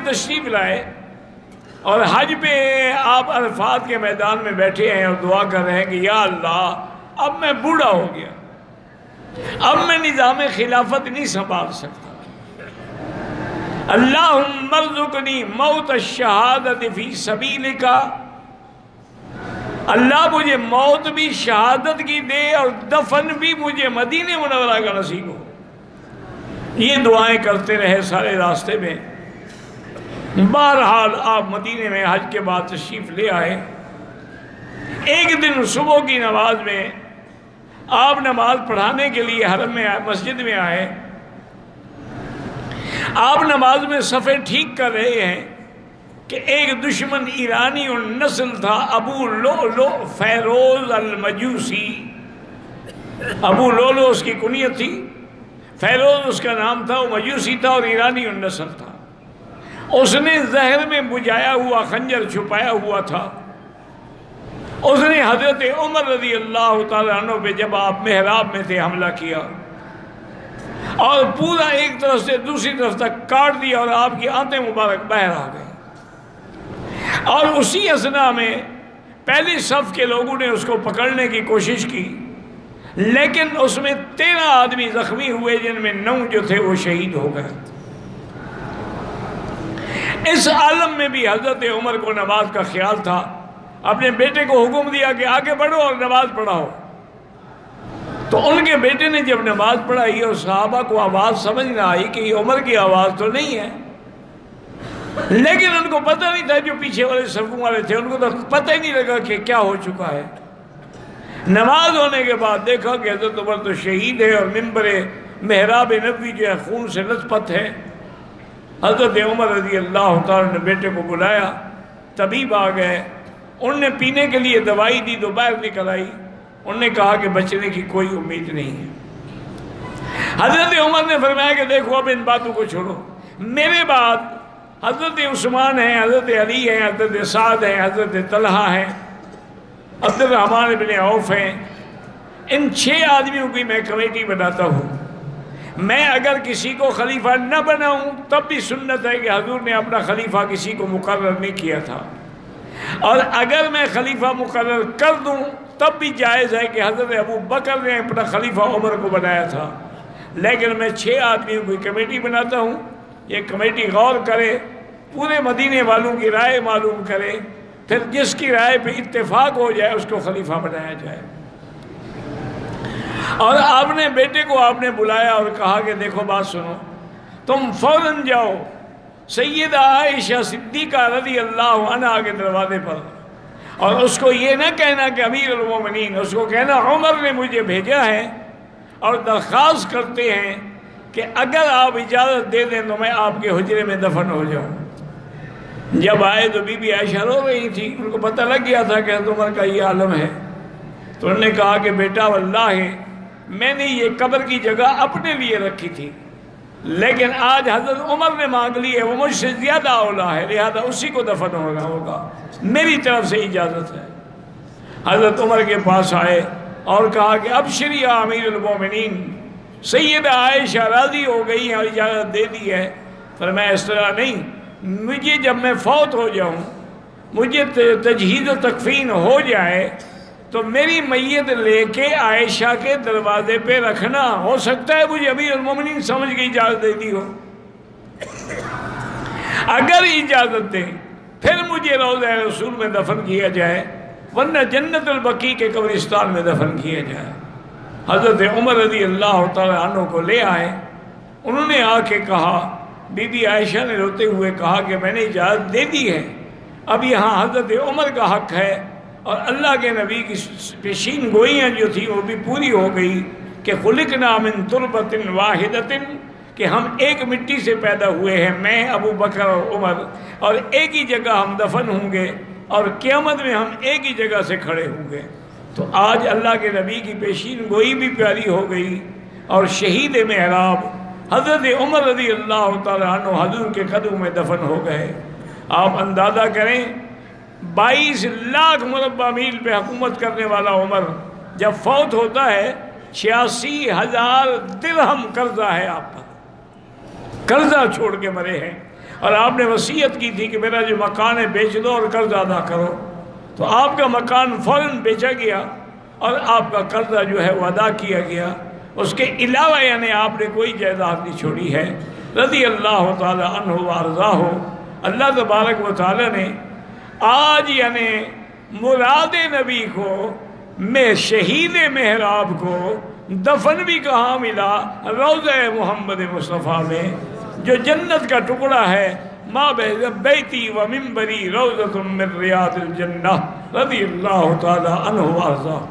تشریف لائے اور حج پہ آپ عرفات کے میدان میں بیٹھے ہیں اور دعا کر رہے ہیں کہ یا اللہ اب میں بوڑھا ہو گیا، اب میں نظام خلافت نہیں سنبھال سکتا، اللہم ارزقنی موت الشہادت فی سبیلک، اللہ مجھے موت بھی شہادت کی دے اور دفن بھی مجھے مدینہ منورہ کا نصیب ہو۔ یہ دعائیں کرتے رہے سارے راستے میں۔ بہرحال آپ مدینے میں حج کے بعد تشریف لے آئے۔ ایک دن صبح کی نماز میں آپ نماز پڑھانے کے لیے حرم میں مسجد میں آئے۔ آپ نماز میں صفیں ٹھیک کر رہے ہیں کہ ایک دشمن ایرانی النسل تھا، ابو لؤلؤ فیروز المجوسی۔ ابو لؤلؤ اس کی کنیت تھی، فیروز اس کا نام تھا، وہ مجوسی تھا اور ایرانی النسل تھا۔ اس نے زہر میں بجھایا ہوا خنجر چھپایا ہوا تھا۔ اس نے حضرت عمر رضی اللہ تعالیٰ عنہ پہ جب آپ محراب میں تھے حملہ کیا اور پورا ایک طرف سے دوسری طرف تک کاٹ دیا اور آپ کی آنتیں مبارک باہر آ گئی۔ اور اسی اثنا میں پہلی صف کے لوگوں نے اس کو پکڑنے کی کوشش کی، لیکن اس میں 13 آدمی زخمی ہوئے، جن میں 9 جو تھے وہ شہید ہو گئے۔ اس عالم میں بھی حضرت عمر کو نماز کا خیال تھا، اپنے بیٹے کو حکم دیا کہ آگے بڑھو اور نماز پڑھاؤ۔ تو ان کے بیٹے نے جب نماز پڑھائی اور صحابہ کو آواز سمجھ نہ آئی کہ یہ عمر کی آواز تو نہیں ہے، لیکن ان کو پتہ نہیں تھا، جو پیچھے والے صفوں والے تھے ان کو تو پتہ ہی نہیں لگا کہ کیا ہو چکا ہے۔ نماز ہونے کے بعد دیکھا کہ حضرت عمر تو شہید ہے اور منبر محراب نبوی جو ہے خون سے لت پت ہے۔ حضرت عمر رضی اللہ تعالیٰ نے بیٹے کو بلایا، طبیب آ گئے، ان نے پینے کے لیے دوائی دی تو باہر نکل آئی، انہوں نے کہا کہ بچنے کی کوئی امید نہیں ہے۔ حضرت عمر نے فرمایا کہ دیکھو اب ان باتوں کو چھوڑو، میرے بعد حضرت عثمان ہیں، حضرت علی ہیں، حضرت سعد ہیں، حضرت طلحہ ہیں، عبد الرحمن بن عوف ہیں، ان 6 آدمیوں کی میں کمیٹی بناتا ہوں۔ میں اگر کسی کو خلیفہ نہ بناؤں تب بھی سنت ہے کہ حضور نے اپنا خلیفہ کسی کو مقرر نہیں کیا تھا، اور اگر میں خلیفہ مقرر کر دوں تب بھی جائز ہے کہ حضرت ابو بکر نے اپنا خلیفہ عمر کو بنایا تھا، لیکن میں 6 آدمیوں کی کمیٹی بناتا ہوں۔ یہ کمیٹی غور کرے، پورے مدینے والوں کی رائے معلوم کرے، پھر جس کی رائے پہ اتفاق ہو جائے اس کو خلیفہ بنایا جائے۔ اور آپ نے بیٹے کو آپ نے بلایا اور کہا کہ دیکھو بات سنو، تم فوراً جاؤ سیدہ عائشہ صدیقہ رضی اللہ عنہا کے دروازے پر، اور اس کو یہ نہ کہنا کہ امیر المومنین، اس کو کہنا عمر نے مجھے بھیجا ہے اور درخواست کرتے ہیں کہ اگر آپ اجازت دے دیں تو میں آپ کے حجرے میں دفن ہو جاؤں۔ جب آئے تو بی بی عائشہ رو رہی تھی، ان کو پتہ لگ گیا تھا کہ حضرت عمر کا یہ عالم ہے، تو انہوں نے کہا کہ بیٹا واللہ میں نے یہ قبر کی جگہ اپنے لیے رکھی تھی، لیکن آج حضرت عمر نے مانگ لی ہے، وہ مجھ سے زیادہ اولا ہے، لہذا اسی کو دفن ہوگا، میری طرف سے اجازت ہے۔ حضرت عمر کے پاس آئے اور کہا کہ ابشری یا امیر المومنین، سیدہ عائشہ راضی ہو گئی ہیں اور اجازت دے دی ہے۔ فرمایا اس طرح نہیں، مجھے جب میں فوت ہو جاؤں، مجھے تجہیز و تکفین ہو جائے تو میری میت لے کے عائشہ کے دروازے پہ رکھنا، ہو سکتا ہے مجھے امیر المومنین سمجھ کے اجازت دے دی ہو، اگر اجازت دیں پھر مجھے روضہ رسول میں دفن کیا جائے، ورنہ جنت البقیع کے قبرستان میں دفن کیا جائے۔ حضرت عمر رضی اللہ تعالیٰ عنہ کو لے آئے، انہوں نے آ کے کہا، بی بی عائشہ نے روتے ہوئے کہا کہ میں نے اجازت دے دی ہے، اب یہاں حضرت عمر کا حق ہے، اور اللہ کے نبی کی پیشین گوئیاں جو تھی وہ بھی پوری ہو گئی کہ خلقنا من تربۃ واحدۃ، کہ ہم ایک مٹی سے پیدا ہوئے ہیں، میں ابو بکر اور عمر، اور ایک ہی جگہ ہم دفن ہوں گے اور قیامت میں ہم ایک ہی جگہ سے کھڑے ہوں گے۔ تو آج اللہ کے نبی کی پیشین گوئی بھی پیاری ہو گئی، اور شہید محراب حضرت عمر رضی اللہ تعالیٰ عنہ حضور کے قدموں میں دفن ہو گئے۔ آپ اندازہ کریں 22 لاکھ مربع میل پہ حکومت کرنے والا عمر جب فوت ہوتا ہے 86,000 درہم قرضہ ہے آپ پر، قرضہ چھوڑ کے مرے ہیں، اور آپ نے وصیت کی تھی کہ میرا جو مکان ہے بیچ دو اور قرض ادا کرو، تو آپ کا مکان فوراً بیچا گیا اور آپ کا قرضہ جو ہے وہ ادا کیا گیا۔ اس کے علاوہ یعنی آپ نے کوئی جائیداد نہیں چھوڑی ہے۔ رضی اللہ تعالی عنہ وارضاہ، اللہ تبارک و تعالی نے آج یعنی مراد نبی کو میں شہید محراب کو دفن بھی کہاں ملا؟ روضہ محمد مصطفیٰ میں، جو جنت کا ٹکڑا ہے۔ ما بیتی و منبری روضۃ من ریاض الجنہ، رضی اللہ تعالی عنہ وارضاہ۔